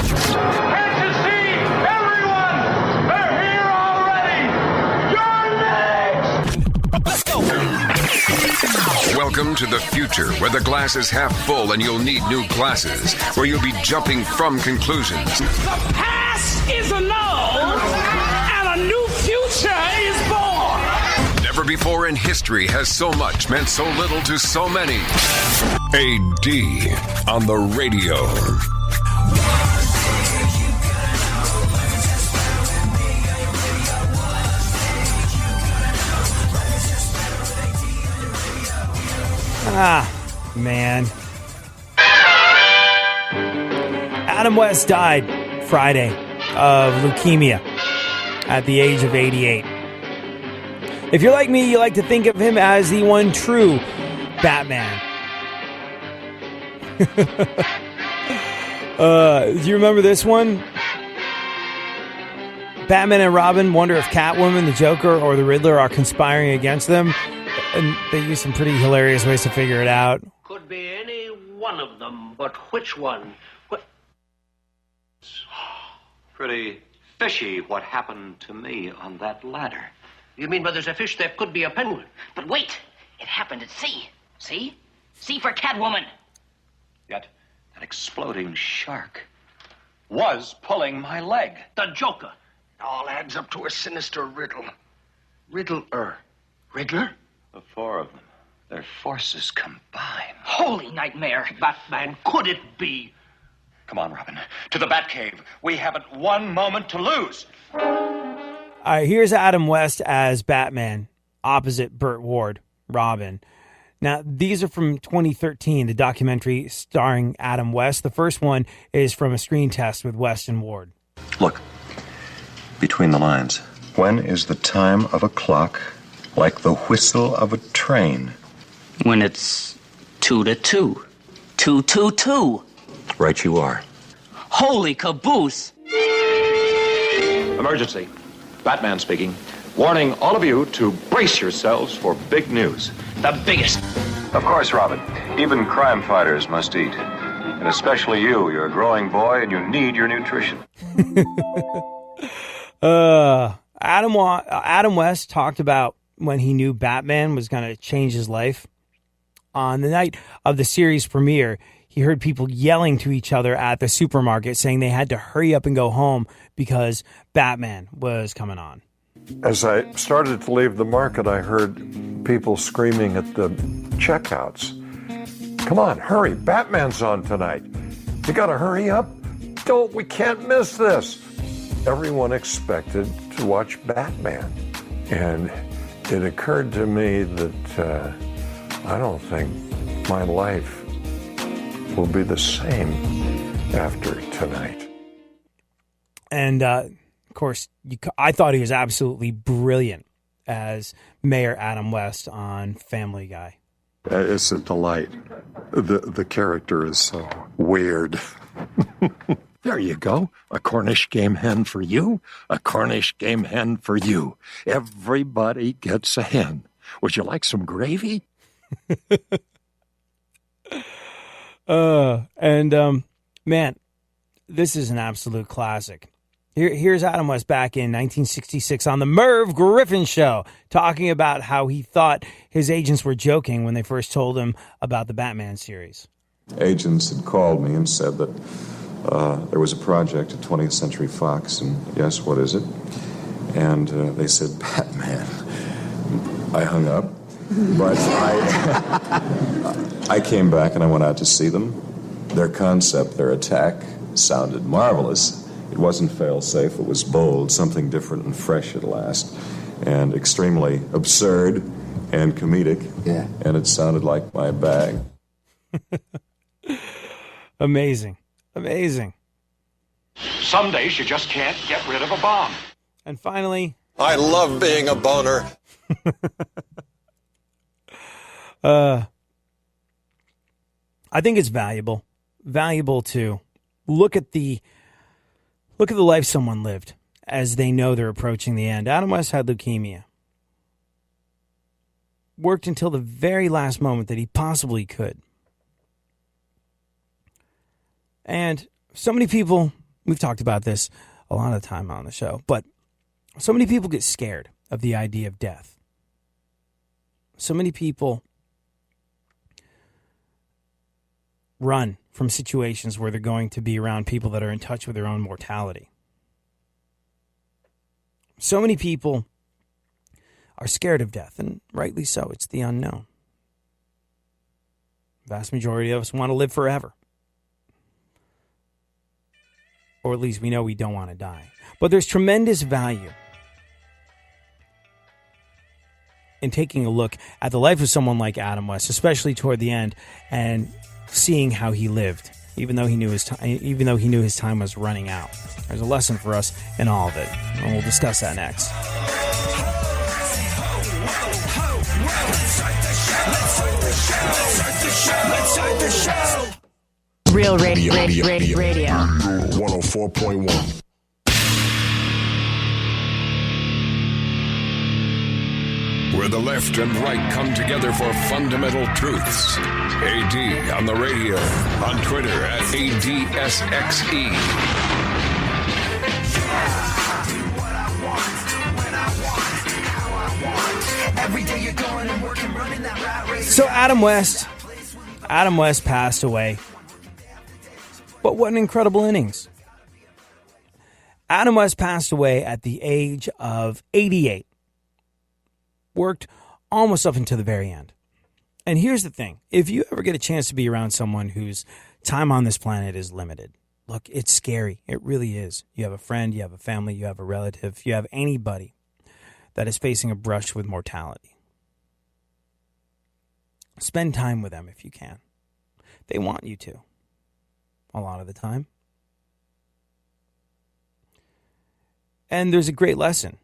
Can't you see? Everyone! They're here already! You're next! Let's go! Welcome to the future, where the glass is half full and you'll need new glasses, where you'll be jumping from conclusions. The past is annulled, and a new future is born! Never before in history has so much meant so little to so many. AD on the radio. Ah, man. Adam West died Friday of leukemia at the age of 88. If you're like me, you like to think of him as the one true Batman. Do you remember this one? Batman and Robin wonder if Catwoman, the Joker, or the Riddler are conspiring against them. And they use some pretty hilarious ways to figure it out. Could be any one of them, but which one? Pretty fishy what happened to me on that ladder. You mean where there's a fish, there could be a penguin? But wait, it happened at sea. See? C for Catwoman. Yet that exploding shark was pulling my leg. The Joker. It all adds up to a sinister riddle. Riddler. Riddler? The four of them, their forces combined. Holy nightmare. Batman, could it be? Come on, Robin, to the Batcave. We haven't one moment to lose. All right, here's Adam West as Batman, opposite Burt Ward, Robin. Now, these are from 2013, the documentary starring Adam West. The first one is from a screen test with West and Ward. Look, between the lines. When is the time of a clock like the whistle of a train? When it's 2 to 2. 2, 2, 2. Right you are. Holy caboose. Emergency. Batman speaking. Warning all of you to brace yourselves for big news. The biggest. Of course, Robin. Even crime fighters must eat. And especially you. You're a growing boy and you need your nutrition. Adam West talked about when he knew Batman was going to change his life. On the night of the series premiere, he heard people yelling to each other at the supermarket saying they had to hurry up and go home because Batman was coming on. As I started to leave the market, I heard people screaming at the checkouts. Come on, hurry, Batman's on tonight. You gotta hurry up. We can't miss this. Everyone expected to watch Batman. And it occurred to me that I don't think my life will be the same after tonight. And, of course, I thought he was absolutely brilliant as Mayor Adam West on Family Guy. It's a delight. The character is so weird. There you go. A Cornish game hen for you. A Cornish game hen for you. Everybody gets a hen. Would you like some gravy? Man, this is an absolute classic. Here's Adam West back in 1966 on the Merv Griffin Show, talking about how he thought his agents were joking when they first told him about the Batman series. Agents had called me and said that there was a project at 20th Century Fox, and yes, what is it? And they said, Batman. I hung up, but I came back and I went out to see them. Their concept, their attack, sounded marvelous. It wasn't fail-safe, it was bold, something different and fresh at last, and extremely absurd and comedic. Yeah. And it sounded like my bag. Amazing. Amazing. Some days you just can't get rid of a bomb. And finally... I love being a boner. I think it's valuable to look at the life someone lived as they know they're approaching the end. Adam West had leukemia. Worked until the very last moment that he possibly could. And so many people We've talked about this a lot of the time on the show, but so many people get scared of the idea of death. So many people run from situations where they're going to be around people that are in touch with their own mortality. So many people are scared of death, and rightly so. It's the unknown. The vast majority of us want to live forever. Or at least we know we don't want to die. But there's tremendous value in taking a look at the life of someone like Adam West, especially toward the end, and seeing how he lived, even though he knew his time was running out. There's a lesson for us in all of it, and we'll discuss that next. Real radio. 104.1. Where the left and right come together for fundamental truths. AD on the radio, on Twitter at ADSXE. So Adam West passed away. But what an incredible innings. Adam West passed away at the age of 88. Worked almost up until the very end. And here's the thing. If you ever get a chance to be around someone whose time on this planet is limited, look, it's scary. It really is. You have a friend, you have a family, you have a relative, you have anybody that is facing a brush with mortality. Spend time with them if you can. They want you to. A lot of the time. And there's a great lesson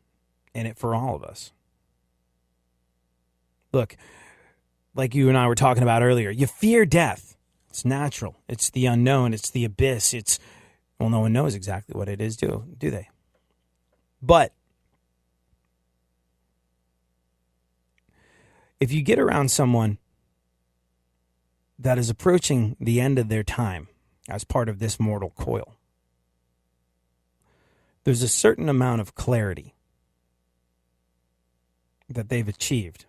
in it for all of us. Look, like you and I were talking about earlier, you fear death. It's natural. It's the unknown. It's the abyss. Well, no one knows exactly what it is, do they? But if you get around someone that is approaching the end of their time as part of this mortal coil, there's a certain amount of clarity that they've achieved.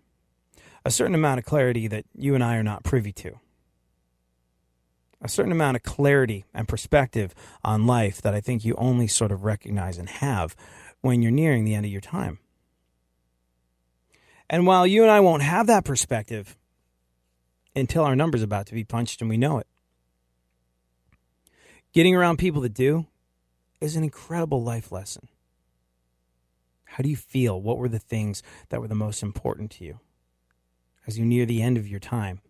A certain amount of clarity that you and I are not privy to. A certain amount of clarity and perspective on life that I think you only sort of recognize and have when you're nearing the end of your time. And while you and I won't have that perspective until our number's about to be punched and we know it, getting around people that do is an incredible life lesson. How do you feel? What were the things that were the most important to you? As you near the end of your time,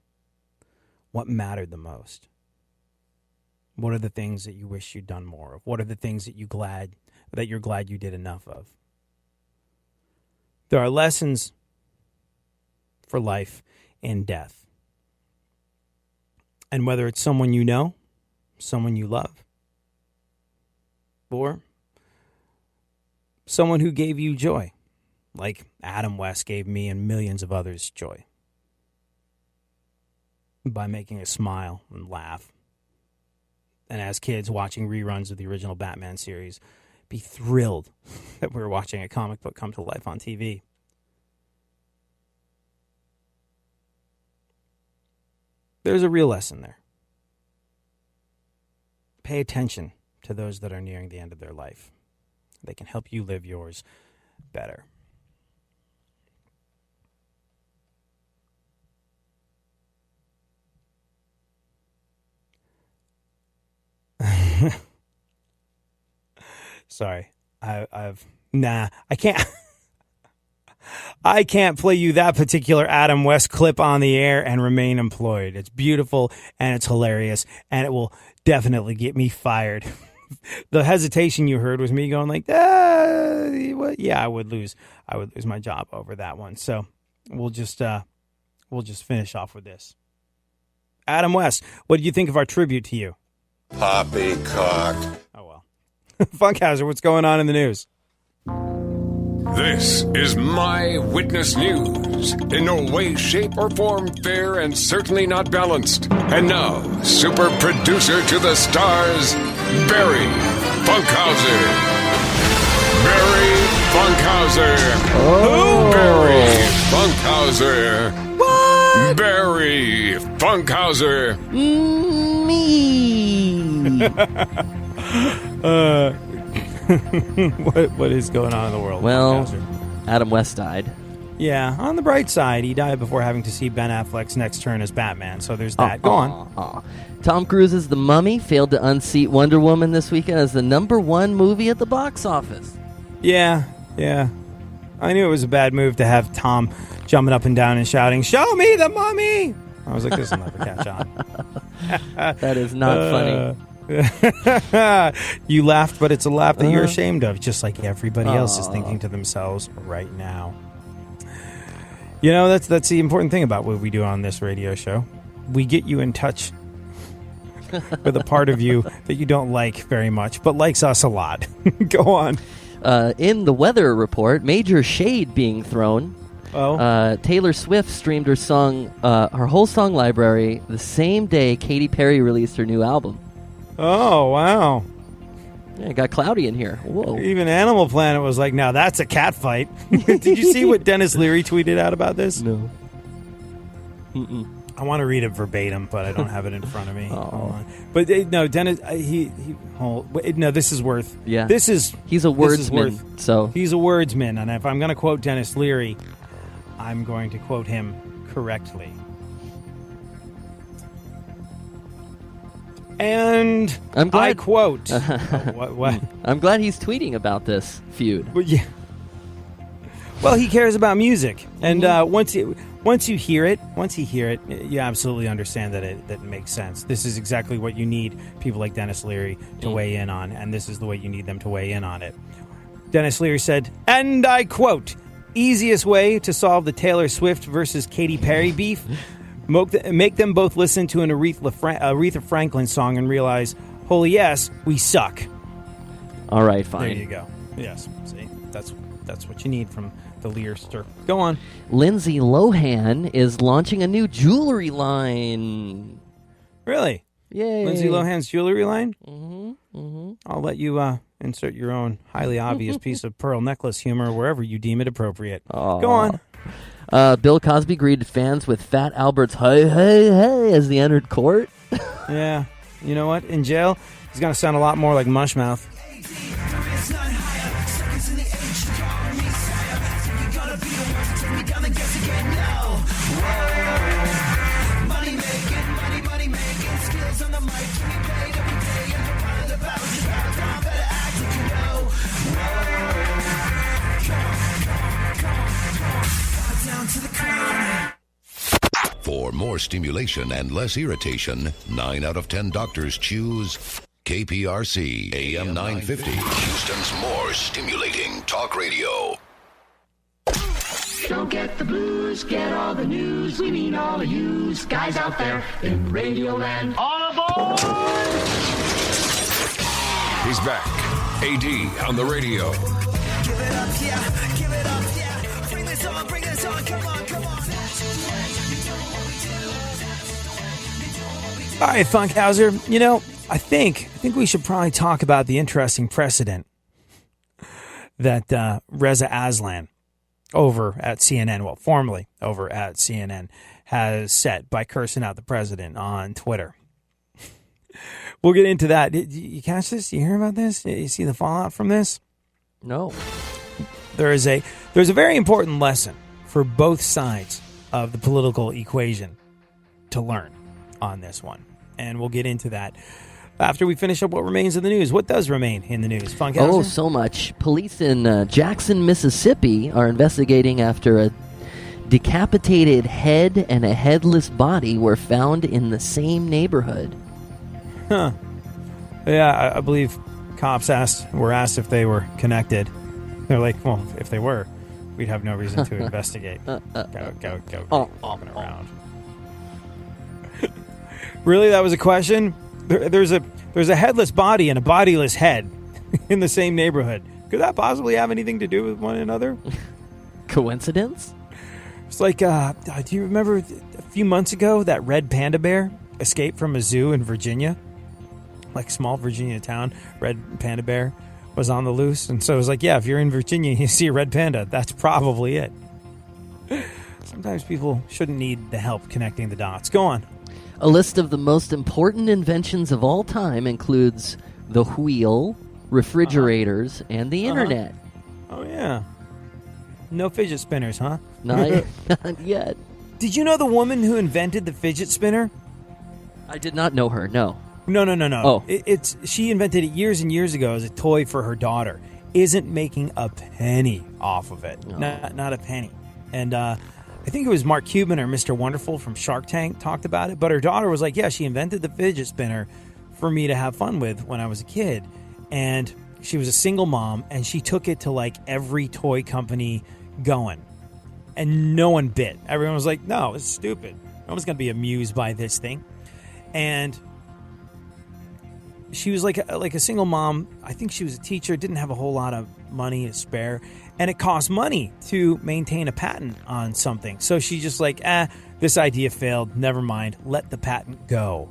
what mattered the most? What are the things that you wish you'd done more of? What are the things that you're glad you did enough of? There are lessons for life in death. And whether it's someone you know, someone you love, or someone who gave you joy, like Adam West gave me and millions of others joy, by making us smile and laugh. And as kids watching reruns of the original Batman series, be thrilled that we're watching a comic book come to life on TV. There's a real lesson there. Pay attention to those that are nearing the end of their life. They can help you live yours better. Sorry, I can't. I can't play you that particular Adam West clip on the air and remain employed. It's beautiful and it's hilarious, and it will definitely get me fired. The hesitation you heard was me going like, what? Yeah, I would lose my job over that one. So we'll just finish off with this. Adam West, what did you think of our tribute to you? Poppycock. Oh, well. Funkhouser, what's going on in the news? This is My Witness News. In no way, shape, or form fair and certainly not balanced. And now, super producer to the stars, Barry. Funkhouser. Barry Funkhouser. Barry Funkhouser. What? Barry Funkhouser. Me. What is going on in the world? Well, Funkhouser? Adam West died. Yeah, on the bright side, he died before having to see Ben Affleck's next turn as Batman, so there's that. Go on. Tom Cruise's The Mummy failed to unseat Wonder Woman this weekend as the #1 movie at the box office. Yeah. I knew it was a bad move to have Tom jumping up and down and shouting, "Show me the mummy!" I was like, this will never catch on. That is not funny. You laughed, but it's a laugh that you're ashamed of, just like everybody else is thinking to themselves right now. You know, that's the important thing about what we do on this radio show. We get you in touch with a part of you that you don't like very much, but likes us a lot. Go on. In the weather report, major shade being thrown. Taylor Swift streamed her whole song library the same day Katy Perry released her new album. Oh, wow. Yeah, it got cloudy in here. Whoa. Even Animal Planet was like, now that's a cat fight. Did you see what Dennis Leary tweeted out about this? No. I want to read it verbatim, but I don't have it in front of me. Hold on. But no, Dennis, this is worth. Yeah. He's a wordsman. So he's a wordsman, and if I'm going to quote Dennis Leary, I'm going to quote him correctly. And I quote. What? I'm glad he's tweeting about this feud. Well, yeah. Well, he cares about music, and once you hear it, you absolutely understand that it makes sense. This is exactly what you need people like Dennis Leary to weigh in on, and this is the way you need them to weigh in on it. Dennis Leary said, and I quote, "Easiest way to solve the Taylor Swift versus Katy Perry beef, make them both listen to an Aretha Franklin song and realize, holy yes, we suck." All right, fine. There you go. Yes, see, that's what you need from the Learster. Go on. Lindsay Lohan is launching a new jewelry line. Really? Yay. Lindsay Lohan's jewelry line? I'll let you insert your own highly obvious piece of pearl necklace humor wherever you deem it appropriate. Go on. Bill Cosby greeted fans with Fat Albert's "Hey, hey, hey" as they entered court. Yeah. You know what? In jail, he's going to sound a lot more like Mushmouth. For more stimulation and less irritation, 9 out of 10 doctors choose KPRC AM 950, Houston's more stimulating talk radio. Don't get the blues, get all the news. We mean all of you guys out there in Radio Land. All aboard! He's back. AD on the radio. Give it up, yeah. Give it up, yeah. Bring this on, come on, come on. All right, Funkhouser. You know, I think we should probably talk about the interesting precedent that Reza Aslan over at CNN, well, formerly over at CNN, has set by cursing out the president on Twitter. We'll get into that. Did you catch this? You hear about this? You see the fallout from this? No. There's a very important lesson for both sides of the political equation to learn on this one. And we'll get into that after we finish up what remains in the news. What does remain in the news, Funkhouser? Oh, so much. Police in Jackson, Mississippi are investigating after a decapitated head and a headless body were found in the same neighborhood. Huh. Yeah, I believe cops were asked if they were connected. They're like, well, if they were, we'd have no reason to investigate. Go, walking around. Really, that was a question? There's a headless body and a bodiless head in the same neighborhood. Could that possibly have anything to do with one another? Coincidence? It's like, do you remember a few months ago that red panda bear escaped from a zoo in Virginia? like small Virginia town, red panda bear was on the loose. And so it was like, yeah, if you're in Virginia and you see a red panda, that's probably it. Sometimes people shouldn't need the help connecting the dots. Go on. A list of the most important inventions of all time includes the wheel, refrigerators, and the internet. Oh, yeah. No fidget spinners, huh? Not yet. Did you know the woman who invented the fidget spinner? I did not know her, no. No. Oh. She invented it years and years ago as a toy for her daughter. Isn't making a penny off of it. Oh. Not a penny. And I think it was Mark Cuban or Mr. Wonderful from Shark Tank talked about it. But her daughter was like, yeah, she invented the fidget spinner for me to have fun with when I was a kid. And she was a single mom, and she took it to like every toy company going. And no one bit. Everyone was like, no, it's stupid. No one's going to be amused by this thing. And she was like a single mom. I think she was a teacher, didn't have a whole lot of money to spare. And it cost money to maintain a patent on something. So she's just like, this idea failed. Never mind. Let the patent go.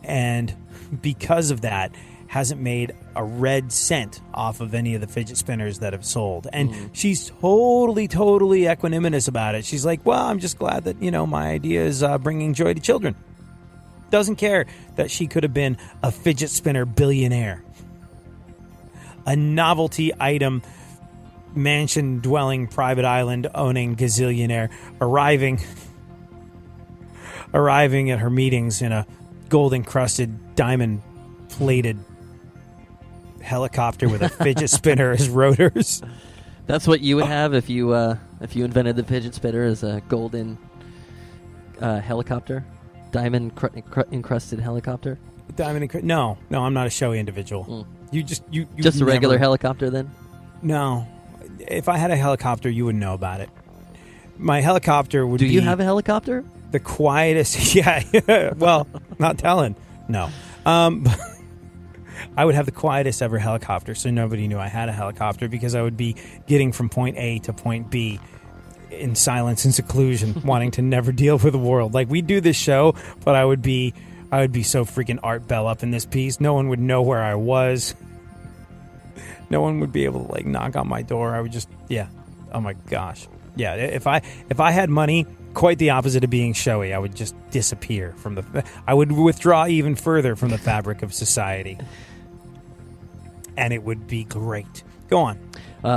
And because of that, hasn't made a red cent off of any of the fidget spinners that have sold. And she's totally equanimous about it. She's like, well, I'm just glad that, my idea is bringing joy to children. Doesn't care that she could have been a fidget spinner billionaire. A novelty item, mansion-dwelling, private island-owning gazillionaire arriving at her meetings in a gold-encrusted, diamond-plated helicopter with a fidget spinner as rotors. That's what you would have if you invented the fidget spinner as a golden helicopter, diamond encrusted helicopter. No, I'm not a showy individual. You just a regular helicopter then? No, if I had a helicopter, you would know about it. My helicopter would. Do be you have a helicopter? The quietest. Yeah. Well, not telling. No. I would have the quietest ever helicopter, so nobody knew I had a helicopter, because I would be getting from point A to point B in silence and seclusion, wanting to never deal with the world. Like, we do this show, but I would be so freaking Art Bell up in this piece. No one would know where I was. No one would be able to knock on my door. I would just, oh my gosh. Yeah, if I had money, quite the opposite of being showy, I would just disappear I would withdraw even further from the fabric of society. And it would be great. Go on.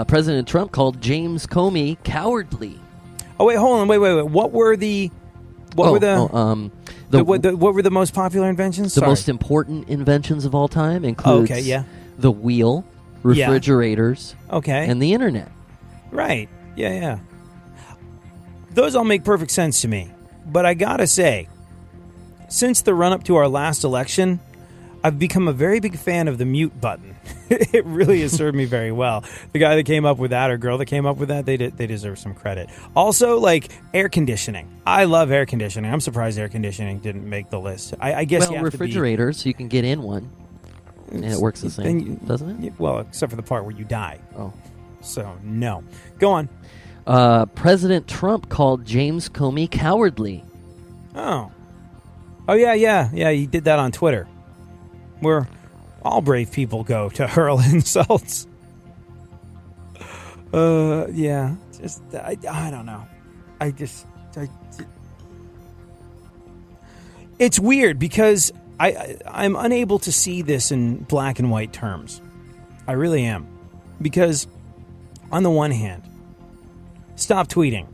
President Trump called James Comey cowardly. Oh wait, hold on, wait. What were the most popular inventions? The most important inventions of all time includes the wheel, refrigerators, and the internet. Right. Yeah. Those all make perfect sense to me. But I gotta say, since the run-up to our last election, I've become a very big fan of the mute button. It really has served me very well. The guy that came up with that, or girl that came up with that, they deserve some credit. Also, air conditioning. I love air conditioning. I'm surprised air conditioning didn't make the list. I guess you have refrigerators, you can get in one, and it works the same, doesn't it? Well, except for the part where you die. Oh. So, no. Go on. President Trump called James Comey cowardly. Oh, yeah. He did that on Twitter, where all brave people go to hurl insults. Yeah. Just I don't know. It's weird because I'm unable to see this in black and white terms. I really am, because on the one hand, stop tweeting.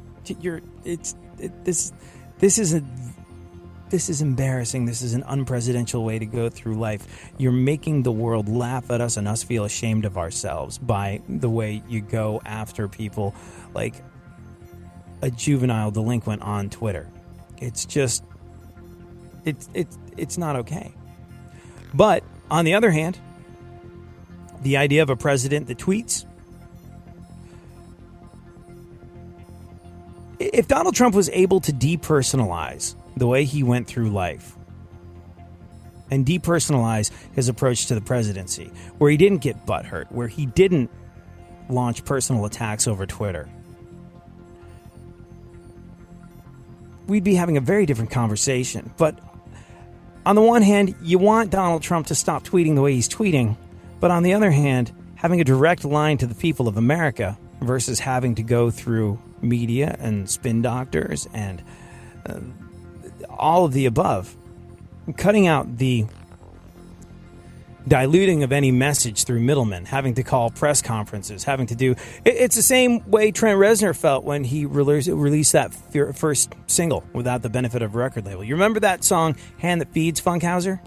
This is embarrassing. This is an unpresidential way to go through life. You're making the world laugh at us and us feel ashamed of ourselves by the way you go after people like a juvenile delinquent on Twitter. It's just, it's not okay. But on the other hand, the idea of a president that tweets. If Donald Trump was able to depersonalize the way he went through life and depersonalize his approach to the presidency, where he didn't get butthurt, where he didn't launch personal attacks over Twitter, we'd be having a very different conversation. But On the one hand, you want Donald Trump to stop tweeting the way he's tweeting, but on the other hand, having a direct line to the people of America versus having to go through media and spin doctors and all of the above, cutting out the diluting of any message through middlemen, having to call press conferences, having to do... It's the same way Trent Reznor felt when he released that first single without the benefit of a record label. You remember that song, Hand That Feeds, Funkhouser?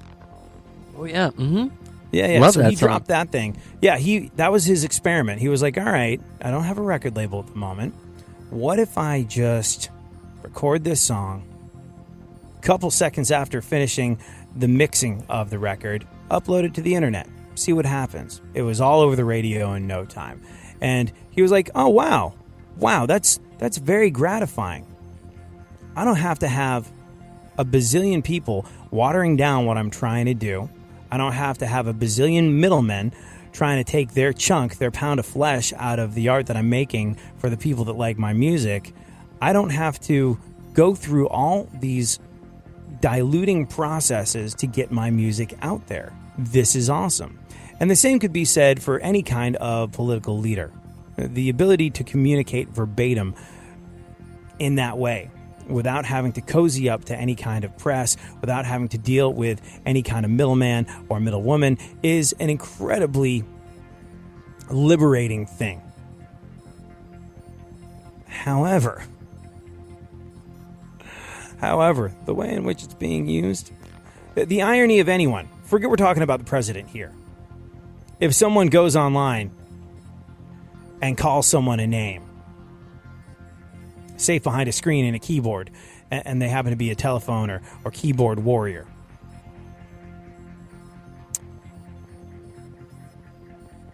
Oh, yeah. Mm-hmm. Yeah. Love So that he song. dropped that thing. Yeah, that was his experiment. He was like, all right, I don't have a record label at the moment. What if I just record this song, a couple seconds after finishing the mixing of the record, upload it to the internet, see what happens. It was all over the radio in no time. And he was like, oh, wow, that's very gratifying. I don't have to have a bazillion people watering down what I'm trying to do. I don't have to have a bazillion middlemen trying to take their chunk, their pound of flesh out of the art that I'm making for the people that like my music. I don't have to go through all these diluting processes to get my music out there. This is awesome. And the same could be said for any kind of political leader. The ability to communicate verbatim in that way, without having to cozy up to any kind of press, without having to deal with any kind of middleman or middlewoman, is an incredibly liberating thing. However, the way in which it's being used, the irony of anyone, forget we're talking about the president here. If someone goes online and calls someone a name, safe behind a screen and a keyboard, and they happen to be a telephone or keyboard warrior,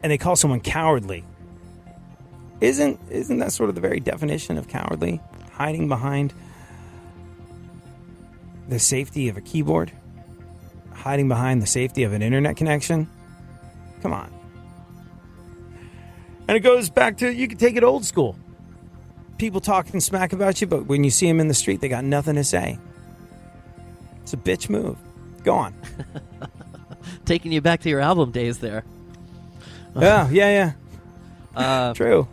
and they call someone cowardly, isn't that sort of the very definition of cowardly? Hiding behind the safety of a keyboard? Hiding behind the safety of an internet connection? Come on. And it goes back to, you can take it old school. People talking smack about you, but when you see them in the street, they got nothing to say. It's a bitch move. Go on. Taking you back to your album days there. Yeah. True.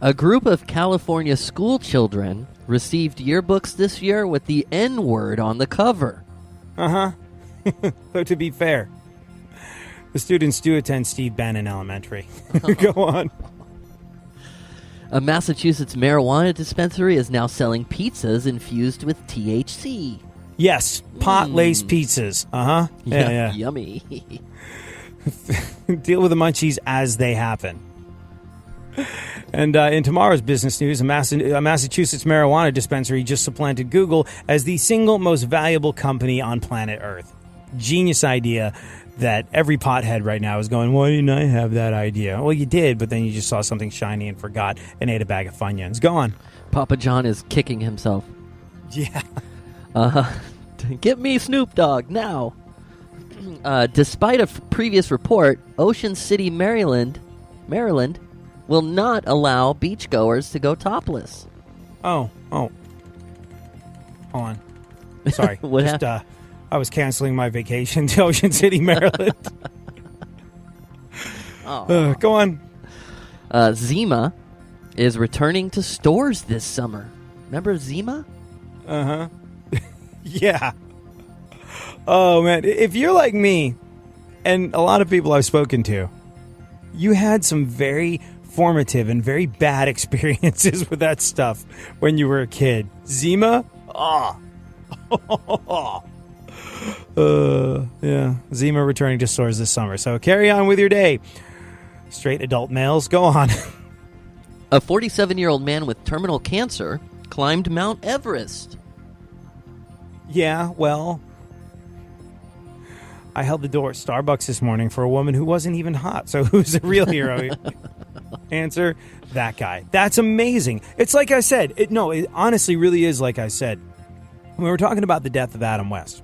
A group of California school children received yearbooks this year with the N-word on the cover. Uh-huh. So to be fair, the students do attend Steve Bannon Elementary. Go on. A Massachusetts marijuana dispensary is now selling pizzas infused with THC. Yes, pot-laced pizzas. Uh-huh. Yeah. Yummy. Deal with the munchies as they happen. And in tomorrow's business news, a Massachusetts marijuana dispensary just supplanted Google as the single most valuable company on planet Earth. Genius idea that every pothead right now is going, why didn't I have that idea? Well, you did, but then you just saw something shiny and forgot and ate a bag of Funyuns. Go on. Papa John is kicking himself. Yeah. Get me Snoop Dogg now. Despite a previous report, Ocean City, Maryland will not allow beachgoers to go topless. Oh. Hold on. Sorry. What happened? I was canceling my vacation to Ocean City, Maryland. Go on. Zima is returning to stores this summer. Remember Zima? Uh-huh. Yeah. Oh, man. If you're like me, and a lot of people I've spoken to, you had some very formative and very bad experiences with that stuff when you were a kid. Zima? Yeah. Zima returning to stores this summer. So carry on with your day. Straight adult males, go on. A 47-year-old man with terminal cancer climbed Mount Everest. Yeah, well, I held the door at Starbucks this morning for a woman who wasn't even hot. So who's the real hero? Answer, that guy. That's amazing. It's like I said. It honestly really is like I said. When we're talking about the death of Adam West,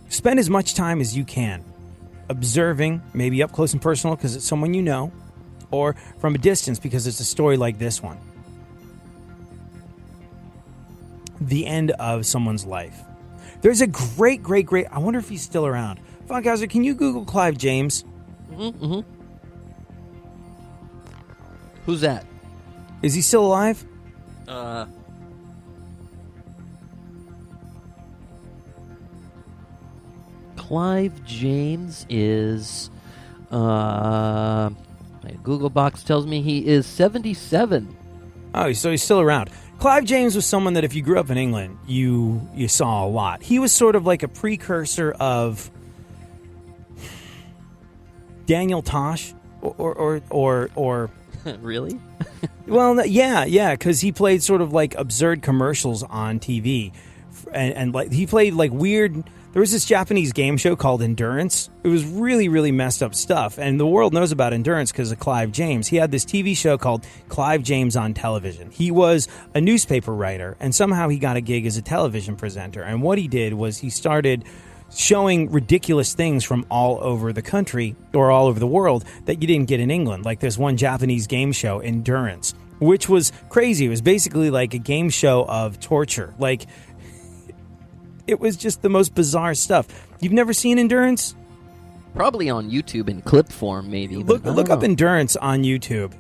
spend as much time as you can observing, maybe up close and personal because it's someone you know, or from a distance because it's a story like this one. The end of someone's life. There's a great, I wonder if he's still around. Funkhouser, can you Google Clive James? Mm-hmm. Who's that? Is he still alive? Clive James is, my Google box tells me he is 77. Oh, so he's still around. Clive James was someone that if you grew up in England, you saw a lot. He was sort of like a precursor of Daniel Tosh or Really? Well, yeah, because he played sort of like absurd commercials on TV, and like he played like weird. There was this Japanese game show called Endurance. It was really, really messed up stuff, and the world knows about Endurance because of Clive James. He had this TV show called Clive James on Television. He was a newspaper writer, and somehow he got a gig as a television presenter. And what he did was he started showing ridiculous things from all over the country or all over the world that you didn't get in England. Like this one Japanese game show, Endurance, which was crazy. It was basically like a game show of torture. Like, it was just the most bizarre stuff. You've never seen Endurance? Probably on YouTube in clip form, maybe. Look up Endurance on YouTube.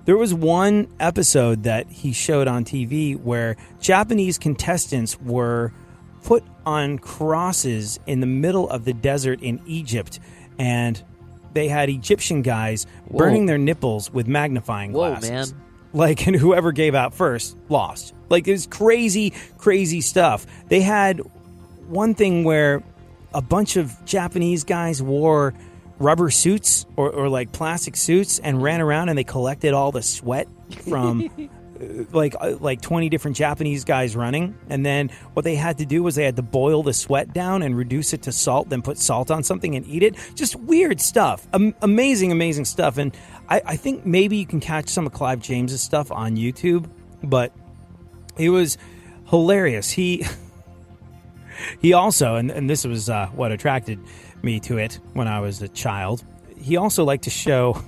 There was one episode that he showed on TV where Japanese contestants were put on crosses in the middle of the desert in Egypt, and they had Egyptian guys burning their nipples with magnifying glasses. Man. Like, and whoever gave out first lost. Like, it was crazy, crazy stuff. They had one thing where a bunch of Japanese guys wore rubber suits or like plastic suits and ran around, and they collected all the sweat from like 20 different Japanese guys running. And then what they had to do was they had to boil the sweat down and reduce it to salt, then put salt on something and eat it. Just weird stuff. Amazing stuff. And I think maybe you can catch some of Clive James's stuff on YouTube, but it was hilarious. He also, and this was what attracted me to it when I was a child, he also liked to show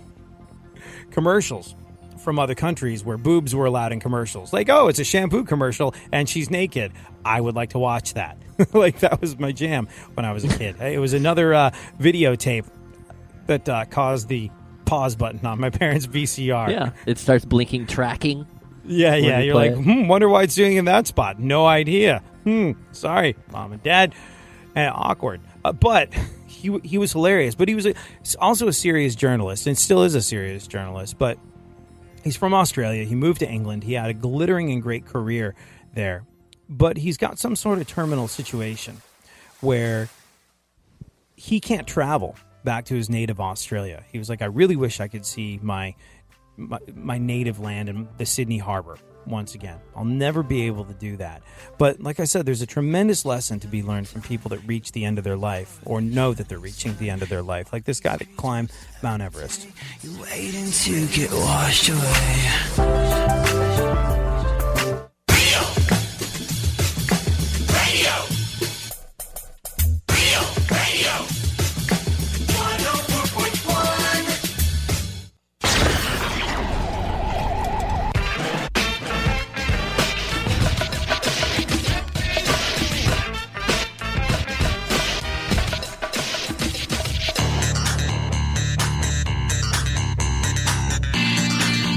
commercials from other countries where boobs were allowed in commercials. Like, oh, it's a shampoo commercial and she's naked. I would like to watch that. Like, that was my jam when I was a kid. It was another videotape that caused the pause button on my parents' VCR. Yeah, it starts blinking, tracking. Yeah. You're like, wonder why it's doing in that spot. No idea. Sorry, Mom and Dad. Awkward. But he was hilarious. But he was also a serious journalist, and still is a serious journalist. But he's from Australia. He moved to England. He had a glittering and great career there. But he's got some sort of terminal situation where he can't travel back to his native Australia. He was like, I really wish I could see my native land in the Sydney Harbor once again. I'll never be able to do that. But like I said, there's a tremendous lesson to be learned from people that reach the end of their life or know that they're reaching the end of their life. Like this guy that climbed Mount Everest. You're waiting to get washed away.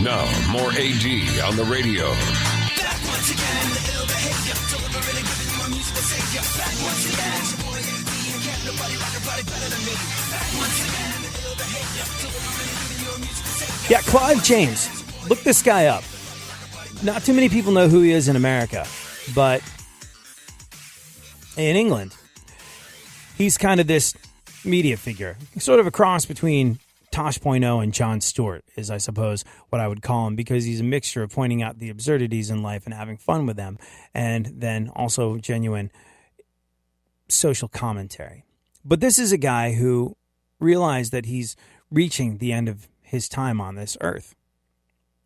Now, more AD on the radio. Back once again, the ill behavior. Delivering and giving you a musical savior. Back once again, it's your boy AD, and can't nobody rock a body better than me. Back once again, the ill behavior. Delivering and giving you a musical savior. Yeah, Clive James. Look this guy up. Not too many people know who he is in America, but in England, he's kind of this media figure. Sort of a cross between Tosh.0 and Jon Stewart is, I suppose, what I would call him, because he's a mixture of pointing out the absurdities in life and having fun with them, and then also genuine social commentary. But this is a guy who realized that he's reaching the end of his time on this earth.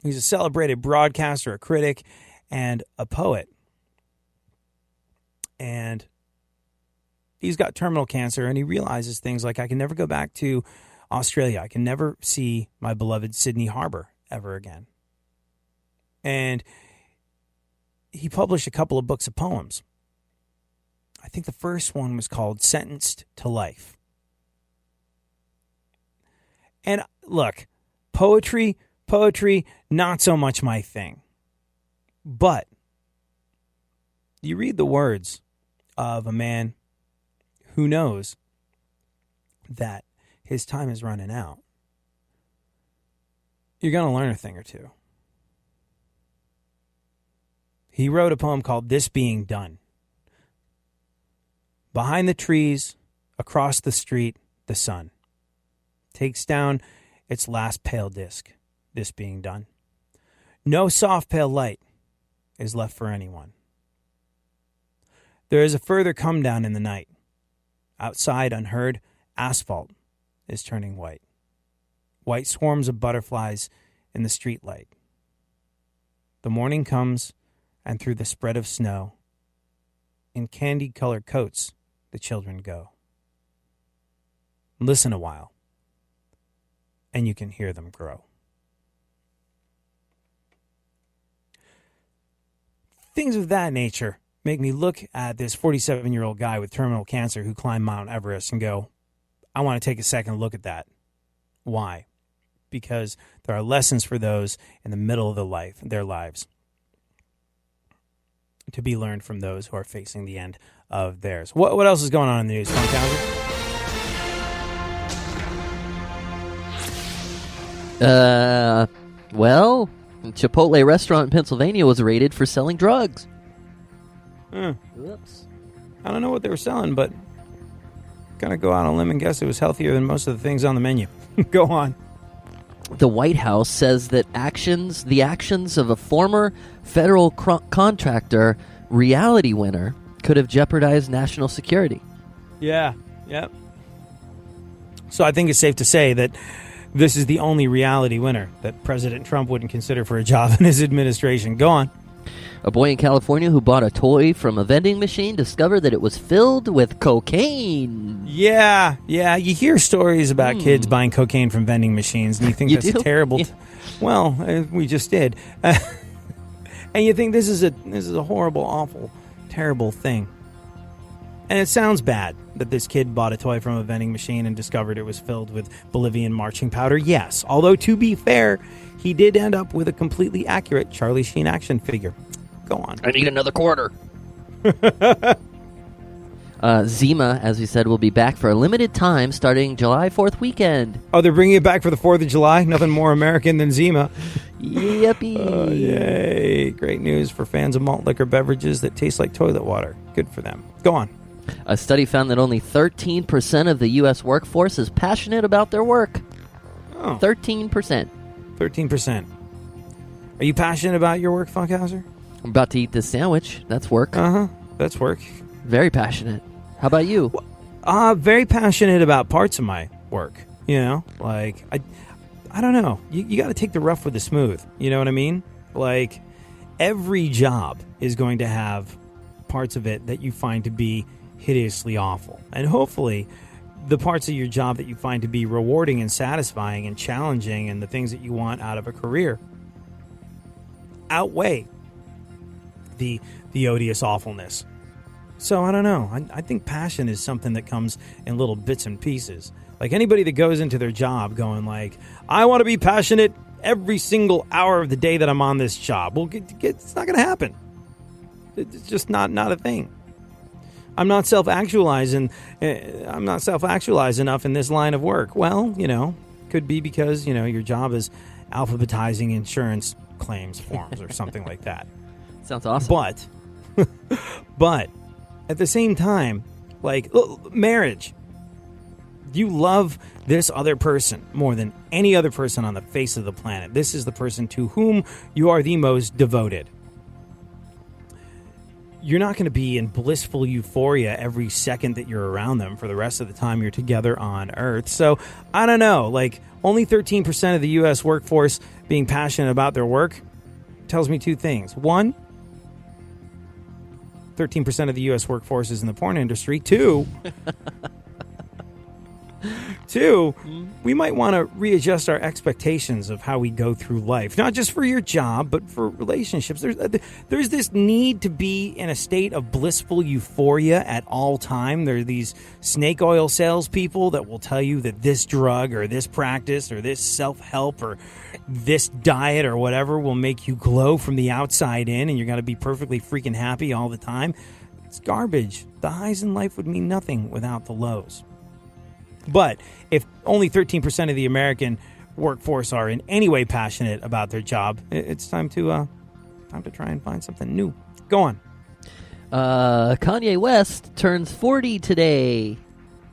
He's a celebrated broadcaster, a critic, and a poet. And he's got terminal cancer, and he realizes things like, I can never go back to Australia. I can never see my beloved Sydney Harbor ever again. And he published a couple of books of poems I think the first one was called Sentenced to Life. And look, poetry, not so much my thing. But you read the words of a man who knows that his time is running out. You're going to learn a thing or two. He wrote a poem called This Being Done. Behind the trees, across the street, the sun takes down its last pale disk, this being done. No soft pale light is left for anyone. There is a further come down in the night. Outside, unheard, asphalt is turning white. White swarms of butterflies in the street light. The morning comes, and through the spread of snow, in candy-colored coats, the children go. Listen a while, and you can hear them grow. Things of that nature make me look at this 47-year-old guy with terminal cancer who climbed Mount Everest and go, I want to take a second look at that. Why? Because there are lessons for those in the middle of their lives to be learned from those who are facing the end of theirs. What else is going on in the news, Funkhouser? Well, Chipotle restaurant in Pennsylvania was raided for selling drugs. Whoops. I don't know what they were selling, but gonna go out on a limb and guess it was healthier than most of the things on the menu. Go on. The White House says that the actions of a former federal contractor reality winner could have jeopardized national security. Yeah, yep. So I think it's safe to say that this is the only reality winner that President Trump wouldn't consider for a job in his administration. Go on. A boy in California who bought a toy from a vending machine discovered that it was filled with cocaine. Yeah. You hear stories about kids buying cocaine from vending machines, and you think that's a terrible. Well, we just did, and you think this is a horrible, awful, terrible thing. And it sounds bad that this kid bought a toy from a vending machine and discovered it was filled with Bolivian marching powder. Yes, although to be fair, he did end up with a completely accurate Charlie Sheen action figure. Go on. I need another quarter. Zima, as we said, will be back for a limited time starting July 4th weekend. Oh, they're bringing it back for the 4th of July? Nothing more American than Zima. Yippee. Yay. Great news for fans of malt liquor beverages that taste like toilet water. Good for them. Go on. A study found that only 13% of the U.S. workforce is passionate about their work. Oh. 13%. 13%. Are you passionate about your work, Funkhouser? I'm about to eat this sandwich. That's work. Uh-huh. That's work. Very passionate. How about you? Very passionate about parts of my work. You know, like, I don't know. You got to take the rough with the smooth. You know what I mean? Like, every job is going to have parts of it that you find to be hideously awful. And hopefully, the parts of your job that you find to be rewarding and satisfying and challenging and the things that you want out of a career outweigh the odious awfulness. So I don't know. I think passion is something that comes in little bits and pieces. Like anybody that goes into their job going like, I want to be passionate every single hour of the day that I'm on this job. Well, it's not going to happen. It's just not a thing. I'm not self-actualized enough in this line of work. Well, could be because, your job is alphabetizing insurance claims forms or something like that. Sounds awesome. But at the same time, like marriage, you love this other person more than any other person on the face of the planet. This is the person to whom you are the most devoted. You're not going to be in blissful euphoria every second that you're around them for the rest of the time you're together on Earth. So, I don't know, like only 13% of the U.S. workforce being passionate about their work tells me two things. One, 13% of the U.S. workforce is in the porn industry. Two, Two, we might want to readjust our expectations of how we go through life, not just for your job, but for relationships. There's this need to be in a state of blissful euphoria at all time. There are these snake oil salespeople that will tell you that this drug or this practice or this self-help or this diet or whatever will make you glow from the outside in, and you're going to be perfectly freaking happy all the time. It's garbage. The highs in life would mean nothing without the lows. But if only 13% of the American workforce are in any way passionate about their job, it's time to try and find something new. Go on. Kanye West turns 40 today.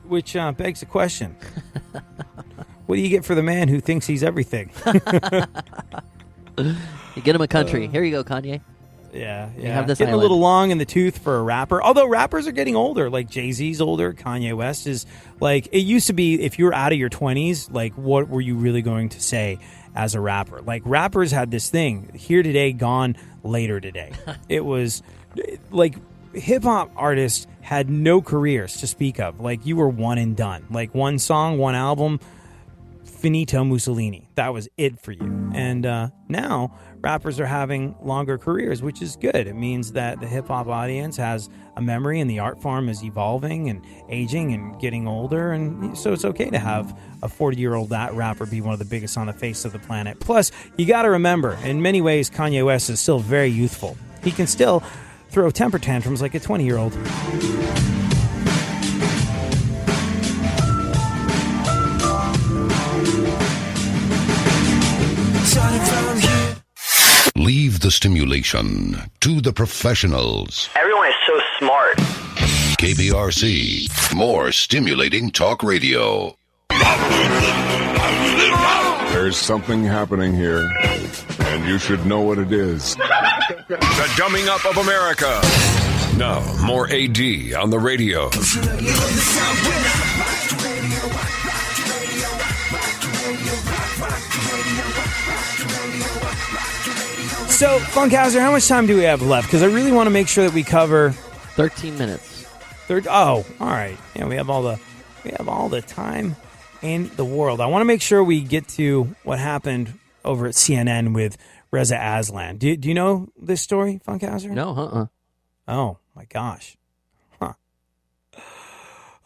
Which begs the question. What do you get for the man who thinks he's everything? You get him a country. Here you go, Kanye. Yeah. You have this getting island. a little long in the tooth for a rapper. Although rappers are getting older. Like Jay-Z's older. Kanye West is like, it used to be if you were out of your 20s, like what were you really going to say as a rapper? Like rappers had this thing, here today, gone later today. It was like hip-hop artists had no careers to speak of. Like you were one and done. Like one song, one album, finito Mussolini. That was it for you. And now rappers are having longer careers, which is good. It means that the hip-hop audience has a memory and the art form is evolving and aging and getting older. And so it's okay to have a 40-year-old rapper be one of the biggest on the face of the planet. Plus, you got to remember, in many ways, Kanye West is still very youthful. He can still throw temper tantrums like a 20-year-old. Leave the stimulation to the professionals. Everyone is so smart. KPRC, more stimulating talk radio. There's something happening here, and you should know what it is. The dumbing up of America. Now, more AD on the radio. So, Funkhouser, how much time do we have left? Because I really want to make sure that we cover 13 minutes. All right. Yeah, we have all the time in the world. I want to make sure we get to what happened over at CNN with Reza Aslan. Do you know this story, Funkhouser? No, Oh my gosh.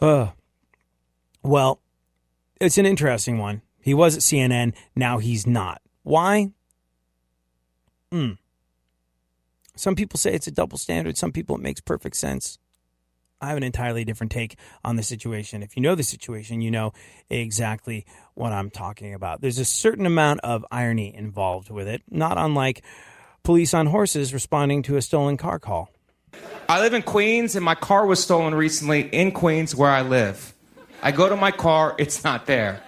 Well, it's an interesting one. He was at CNN. Now he's not. Why? Some people say it's a double standard. Some people it makes perfect sense. I have an entirely different take on the situation. If you know the situation, you know exactly what I'm talking about. There's a certain amount of irony involved with it, not unlike police on horses responding to a stolen car call. I live in Queens, and my car was stolen recently in Queens where I live. I go to my car, it's not there.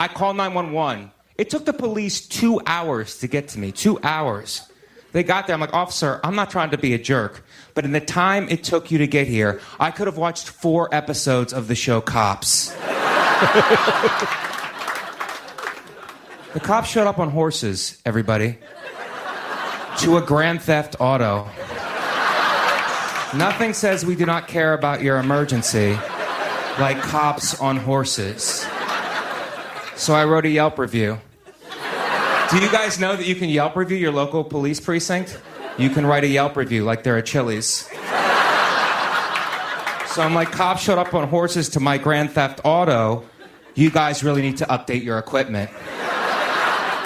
I call 911. It took the police 2 hours to get to me. 2 hours. They got there. I'm like, officer, I'm not trying to be a jerk, but in the time it took you to get here, I could have watched 4 episodes of the show Cops. The cops showed up on horses, everybody, to a Grand Theft Auto. Nothing says we do not care about your emergency like cops on horses. So I wrote a Yelp review. Do you guys know that you can Yelp review your local police precinct? You can write a Yelp review like they're at Chili's. So I'm like, cops showed up on horses to my Grand Theft Auto. You guys really need to update your equipment.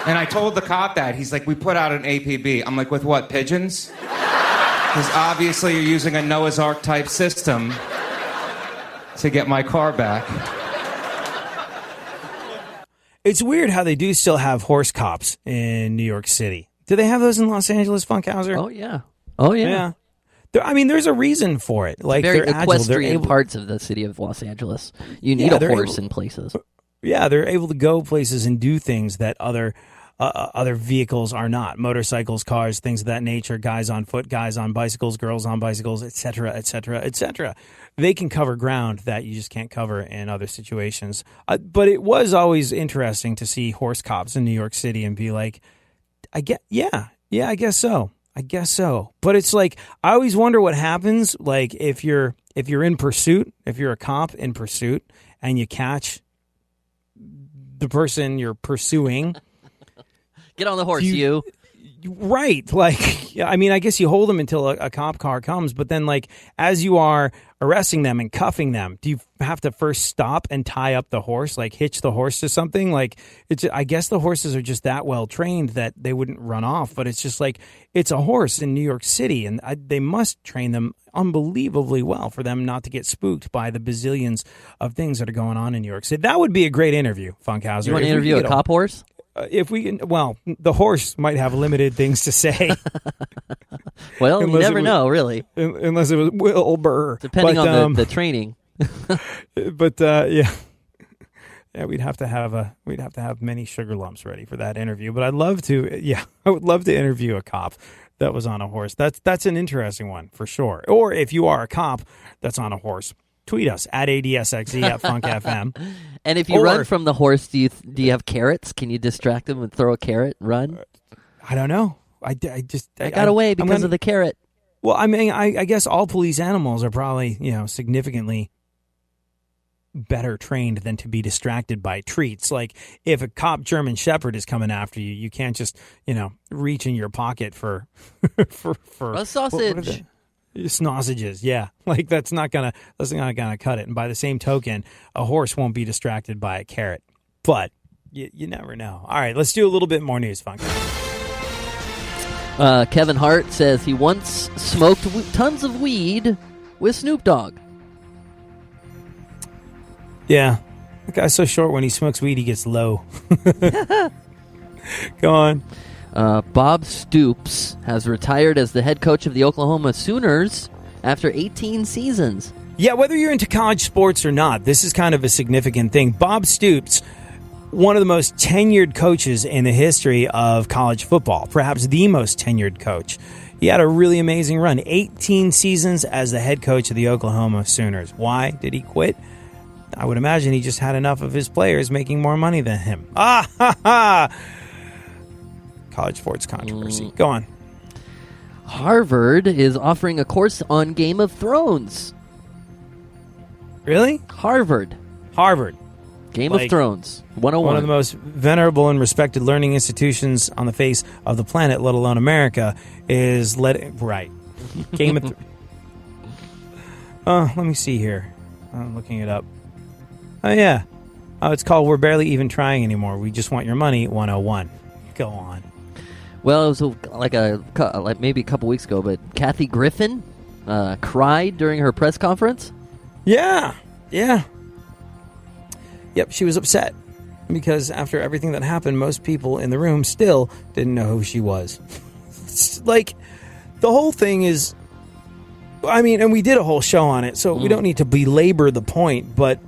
And I told the cop that. He's like, we put out an APB. I'm like, with what, pigeons? Because obviously you're using a Noah's Ark type system to get my car back. It's weird how they do still have horse cops in New York City. Do they have those in Los Angeles, Funkhouser? Oh, yeah. Oh, yeah. There's a reason for it. Like, very they're agile. equestrian They're able... parts of the city of Los Angeles. You need a horse in places. Yeah, they're able to go places and do things that other vehicles are not. Motorcycles, cars, things of that nature, guys on foot, guys on bicycles, girls on bicycles, etc., etc., etc. They can cover ground that you just can't cover in other situations. But it was always interesting to see horse cops in New York City and be like, I guess so. But it's like, I always wonder what happens, like if you're in pursuit, if you're a cop in pursuit and you catch the person you're pursuing. Get on the horse, you. Right. Like, I mean, I guess you hold them until a cop car comes, but then, like, as you are arresting them and cuffing them, do you have to first stop and tie up the horse, like hitch the horse to something? Like, I guess the horses are just that well trained that they wouldn't run off, but it's just like, it's a horse in New York City, and they must train them unbelievably well for them not to get spooked by the bazillions of things that are going on in New York City. That would be a great interview, Funkhouser. You want to interview a cop horse? If we can, well, the horse might have limited things to say. Well, you never know, really. Unless it was Wilbur. Depending on the training. But yeah, we'd have to have many sugar lumps ready for that interview. But I'd love to. Yeah, I would love to interview a cop that was on a horse. That's an interesting one for sure. Or if you are a cop that's on a horse, tweet us at ADSXE at FunkFM. And if you run from the horse, do you have carrots? Can you distract him and throw a carrot and run? I don't know. I got away because of the carrot. Well, I mean, I guess all police animals are probably, significantly better trained than to be distracted by treats. Like, if a cop German Shepherd is coming after you, you can't just, reach in your pocket for a sausage. Sausages, yeah. Like, that's not gonna cut it. And by the same token, a horse won't be distracted by a carrot. But you never know. All right, let's do a little bit more news, Funk. Kevin Hart says he once smoked tons of weed with Snoop Dogg. Yeah, the guy's so short when he smokes weed, he gets low. Go on. Bob Stoops has retired as the head coach of the Oklahoma Sooners after 18 seasons. Yeah, whether you're into college sports or not, this is kind of a significant thing. Bob Stoops, one of the most tenured coaches in the history of college football, perhaps the most tenured coach. He had a really amazing run, 18 seasons as the head coach of the Oklahoma Sooners. Why did he quit? I would imagine he just had enough of his players making more money than him. Ah, ha, ha! College sports controversy. Go on. Harvard is offering a course on Game of Thrones. Really? Harvard. Game of Thrones 101. One of the most venerable and respected learning institutions on the face of the planet, let alone America, is right. Game of Thrones. Let me see here. I'm looking it up. Oh, yeah. Oh, it's called We're Barely Even Trying Anymore. We Just Want Your Money 101. Go on. Well, it was maybe a couple weeks ago, but Kathy Griffin cried during her press conference. Yeah. Yep, she was upset because after everything that happened, most people in the room still didn't know who she was. Like, the whole thing is, I mean, and we did a whole show on it, so we don't need to belabor the point, but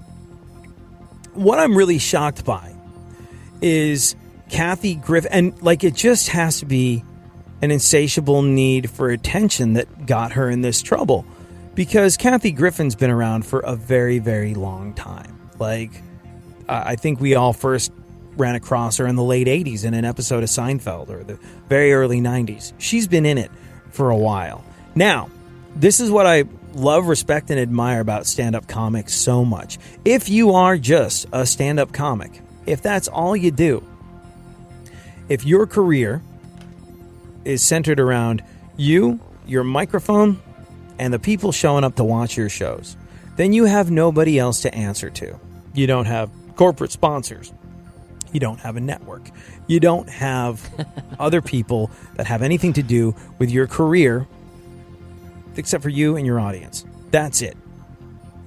what I'm really shocked by is Kathy Griffin, and like, it just has to be an insatiable need for attention that got her in this trouble, because Kathy Griffin's been around for a very, very long time. Like, I think we all first ran across her in the late 80s in an episode of Seinfeld, or the very early 90s. She's been in it for a while. Now, this is what I love, respect, and admire about stand-up comics so much. If you are just a stand-up comic, if that's all you do, if your career is centered around you, your microphone, and the people showing up to watch your shows, then you have nobody else to answer to. You don't have corporate sponsors. You don't have a network. You don't have other people that have anything to do with your career except for you and your audience. That's it.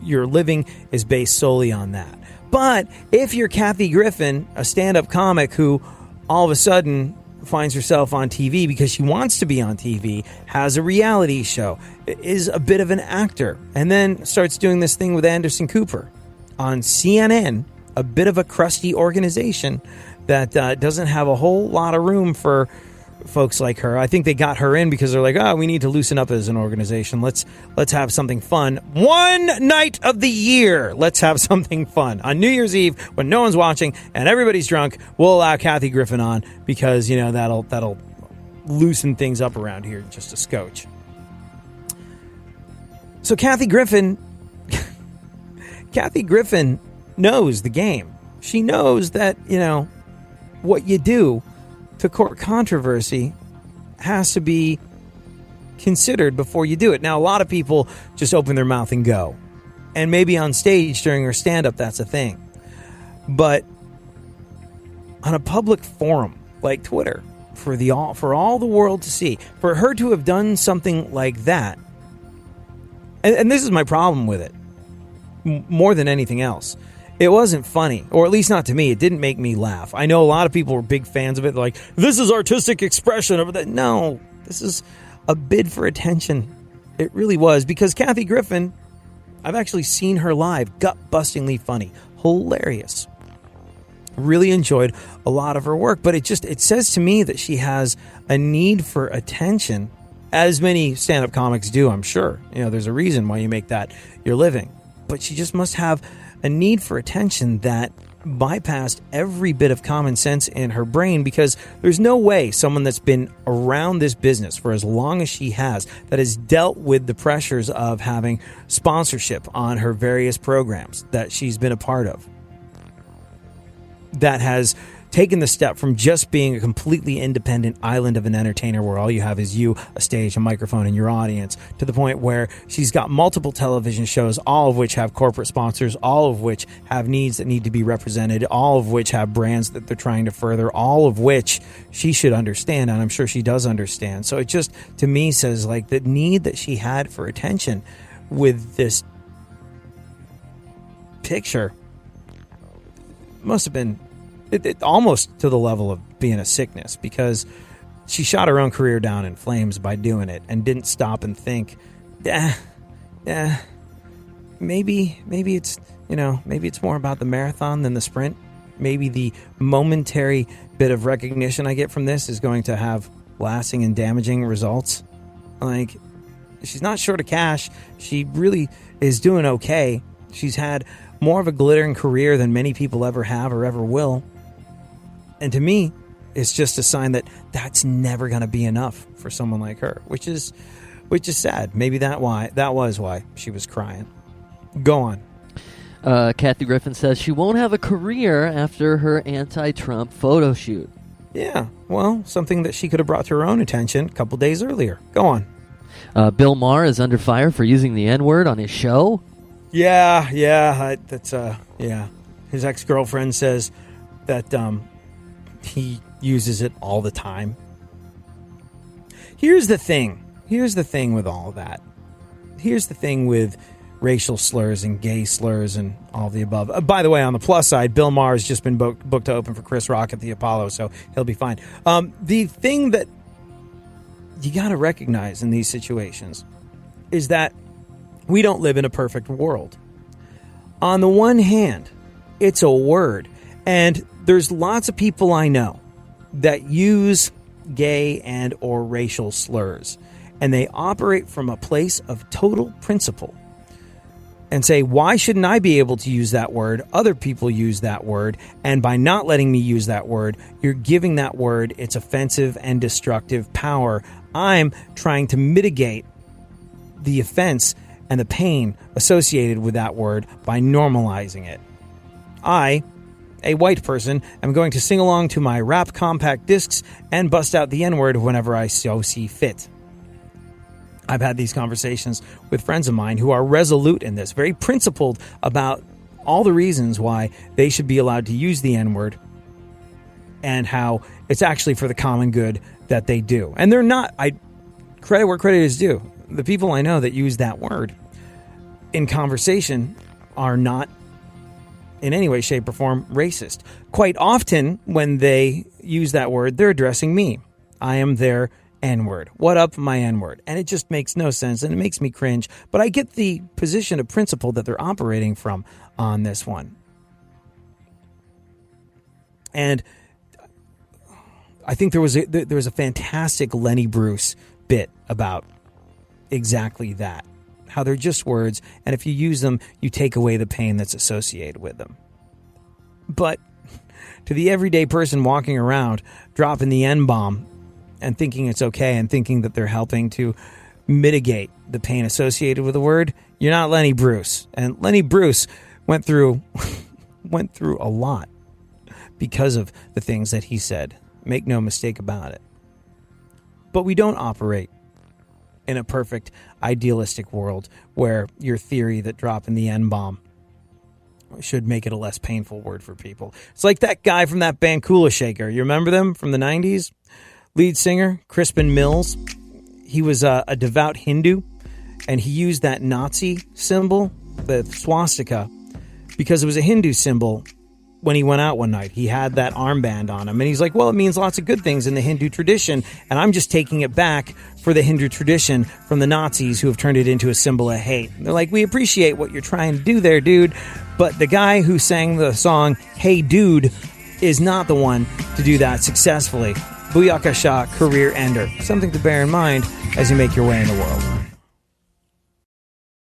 Your living is based solely on that. But if you're Kathy Griffin, a stand-up comic who all of a sudden finds herself on TV because she wants to be on TV, has a reality show, is a bit of an actor, and then starts doing this thing with Anderson Cooper on CNN, a bit of a crusty organization that doesn't have a whole lot of room for folks like her. I think they got her in because they're like, we need to loosen up as an organization. Let's have something fun. One night of the year, let's have something fun. On New Year's Eve, when no one's watching and everybody's drunk, we'll allow Kathy Griffin on because, that'll loosen things up around here just a scotch. So Kathy Griffin knows the game. She knows that, what you do to court controversy has to be considered before you do it. Now, a lot of people just open their mouth and go. And maybe on stage during her stand-up, that's a thing. But on a public forum like Twitter, for all the world to see, for her to have done something like that, and this is my problem with it, more than anything else, it wasn't funny, or at least not to me. It didn't make me laugh. I know a lot of people were big fans of it. They're like, this is artistic expression of that. No, this is a bid for attention. It really was, because Kathy Griffin, I've actually seen her live, gut-bustingly funny, hilarious. Really enjoyed a lot of her work, but it says to me that she has a need for attention, as many stand-up comics do, I'm sure. There's a reason why you make that your living. But she just must have a need for attention that bypassed every bit of common sense in her brain, because there's no way someone that's been around this business for as long as she has, that has dealt with the pressures of having sponsorship on her various programs that she's been a part of, that has taken the step from just being a completely independent island of an entertainer where all you have is you, a stage, a microphone, and your audience, to the point where she's got multiple television shows, all of which have corporate sponsors, all of which have needs that need to be represented, all of which have brands that they're trying to further, all of which she should understand, and I'm sure she does understand. So it just, to me, says like the need that she had for attention with this picture must have been it almost to the level of being a sickness, because she shot her own career down in flames by doing it and didn't stop and think, maybe it's, maybe it's more about the marathon than the sprint. Maybe the momentary bit of recognition I get from this is going to have lasting and damaging results. Like, she's not short of cash. She really is doing okay. She's had more of a glittering career than many people ever have or ever will. And to me, it's just a sign that that's never going to be enough for someone like her, which is sad. Maybe that was why she was crying. Go on. Kathy Griffin says she won't have a career after her anti-Trump photo shoot. Yeah, well, something that she could have brought to her own attention a couple days earlier. Go on. Bill Maher is under fire for using the N-word on his show. Yeah. His ex-girlfriend says that he uses it all the time. Here's the thing with all that. Here's the thing with racial slurs and gay slurs and all the above. By the way, on the plus side, Bill Maher has just been booked to open for Chris Rock at the Apollo, so he'll be fine. The thing that you got to recognize in these situations is that we don't live in a perfect world. On the one hand, it's a word, and there's lots of people I know that use gay and or racial slurs, and they operate from a place of total principle and say, why shouldn't I be able to use that word? Other people use that word, and by not letting me use that word, you're giving that word its offensive and destructive power. I'm trying to mitigate the offense and the pain associated with that word by normalizing it. I, a white person, am going to sing along to my rap compact discs and bust out the N-word whenever I so see fit. I've had these conversations with friends of mine who are resolute in this, very principled about all the reasons why they should be allowed to use the N-word and how it's actually for the common good that they do. And they're not, credit where credit is due. The people I know that use that word in conversation are not in any way, shape, or form racist. Quite often, when they use that word, they're addressing me. I am their N-word. What up, my N-word? And it just makes no sense, and it makes me cringe. But I get the position of principle that they're operating from on this one. And I think there was a fantastic Lenny Bruce bit about exactly that. How they're just words, and if you use them, you take away the pain that's associated with them. But to the everyday person walking around, dropping the N-bomb and thinking it's okay and thinking that they're helping to mitigate the pain associated with the word, you're not Lenny Bruce. And Lenny Bruce went through went through a lot because of the things that he said. Make no mistake about it. But we don't operate in a perfect, idealistic world where your theory that dropping the N-bomb should make it a less painful word for people. It's like that guy from that band Kula Shaker. You remember them from the 90s? Lead singer, Crispin Mills. He was a devout Hindu, and he used that Nazi symbol, the swastika, because it was a Hindu symbol. When he went out one night, he had that armband on him. And he's like, well, it means lots of good things in the Hindu tradition. And I'm just taking it back for the Hindu tradition from the Nazis who have turned it into a symbol of hate. They're like, we appreciate what you're trying to do there, dude. But the guy who sang the song, Hey Dude, is not the one to do that successfully. Booyakasha, career ender. Something to bear in mind as you make your way in the world.